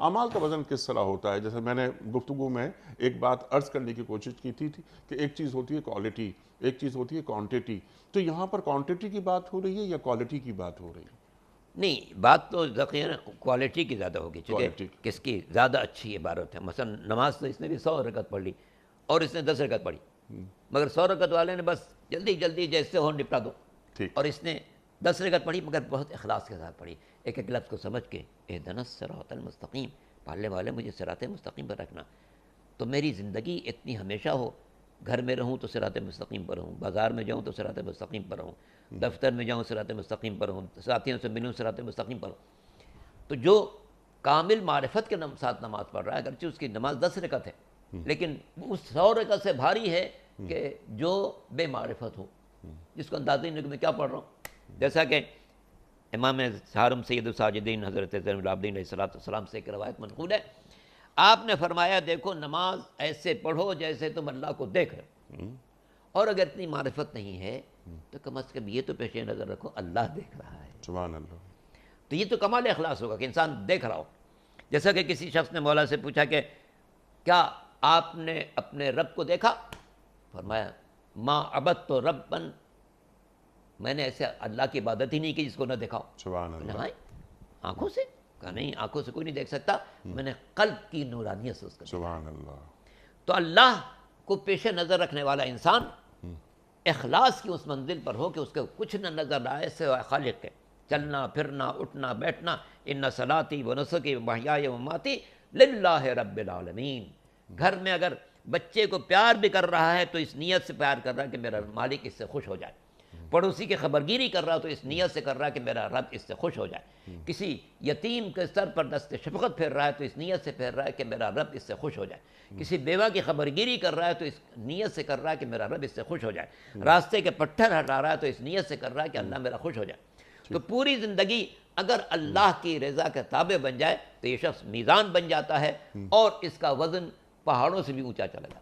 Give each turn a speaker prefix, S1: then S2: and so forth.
S1: اعمال کا وزن کس طرح ہوتا ہے؟ جیسے میں نے گفتگو میں ایک بات عرض کرنے کی کوشش کی تھی کہ ایک چیز ہوتی ہے کوالٹی، ایک چیز ہوتی ہے کوانٹٹی، تو یہاں پر کوانٹٹی کی بات ہو رہی ہے یا کوالٹی کی بات ہو رہی ہے؟
S2: نہیں، بات تو یقیناً کوالٹی کی زیادہ ہوگی، چونکہ
S1: کوالٹی
S2: کس کی زیادہ اچھی عبارت ہے. مثلا نماز تو اس نے بھی 100 رکعت پڑھ لی اور اس نے 10 رکعت پڑھی، مگر 100 رکعت والے نے بس جلدی جلدی جیسے ہو نپٹا دو،
S1: ٹھیک.
S2: اور اس نے 10 رکعت پڑھی مگر بہت اخلاص کے ساتھ پڑھی، ایک ایک لفظ کو سمجھ کے. اہدنا الصراط المستقیم، پڑھنے والے مجھے صراط مستقیم پر رکھنا. تو میری زندگی اتنی ہمیشہ ہو، گھر میں رہوں تو صراط مستقیم پر رہوں، بازار میں جاؤں تو صراط مستقیم پر رہوں، دفتر میں جاؤں صراط مستقیم پر رہوں، ساتھیوں سے ملوں صراط مستقیم پر رہوں. تو جو کامل معرفت کے ساتھ نماز پڑھ رہا ہے، اگرچہ اس کی نماز 10 رکعت ہے، لیکن اس 100 رکعت سے بھاری ہے کہ جو بے معرفت ہو، جس کو اندازہ نہیں کہ میں کیا پڑھ رہا ہوں. جیسا کہ امام حرم سید الساجدین حضرت زین العابدین علیہ السلام سے ایک روایت منقول ہے، آپ نے فرمایا دیکھو نماز ایسے پڑھو جیسے تم اللہ کو دیکھ رہے، اور اگر اتنی معرفت نہیں ہے تو کم از کم یہ تو پیش نظر رکھو اللہ دیکھ رہا ہے.
S1: سبحان اللہ.
S2: تو یہ تو کمال اخلاص ہوگا کہ انسان دیکھ رہا ہو. جیسا کہ کسی شخص نے مولا سے پوچھا کہ کیا آپ نے اپنے رب کو دیکھا؟ فرمایا ما عبدت ربا، میں نے ایسے اللہ کی عبادت ہی نہیں کی جس کو نہ دیکھا ہو.
S1: سبحان اللہ.
S2: آنکھوں سے؟ کہا نہیں، آنکھوں سے کوئی نہیں دیکھ سکتا، میں نے قلب کی نورانیت سے اس کو دیکھا.
S1: سبحان اللہ.
S2: تو اللہ کو پیش نظر رکھنے والا انسان اخلاص کی اس منزل پر ہو کہ اس کو کچھ نہ نظر آئے سوائے خالق کے. چلنا پھرنا اٹھنا بیٹھنا، ان صلاتی و نسکی و محیای و مماتی للہ رب العالمین. گھر میں اگر بچے کو پیار بھی کر رہا ہے تو اس نیت سے پیار کر رہا ہے کہ میرا مالک اس سے خوش ہو جائے. پڑوسی کی خبرگیری کر رہا ہے تو اس نیت سے کر رہا ہے کہ میرا رب اس سے خوش ہو جائے. کسی یتیم کے سر پر دست شفقت پھیر رہا ہے تو اس نیت سے پھیر رہا ہے کہ میرا رب اس سے خوش ہو جائے. کسی بیوہ کی خبرگیری کر رہا ہے تو اس نیت سے کر رہا ہے کہ میرا رب اس سے خوش ہو جائے. راستے کے پتھر ہٹا رہا ہے تو اس نیت سے کر رہا ہے کہ اللہ میرا خوش ہو جائے. تو پوری زندگی اگر اللہ کی رضا کے تابع بن جائے تو یہ شخص میزان بن جاتا ہے، اور اس کا وزن پہاڑوں سے بھی اونچا چلا جاتا ہے.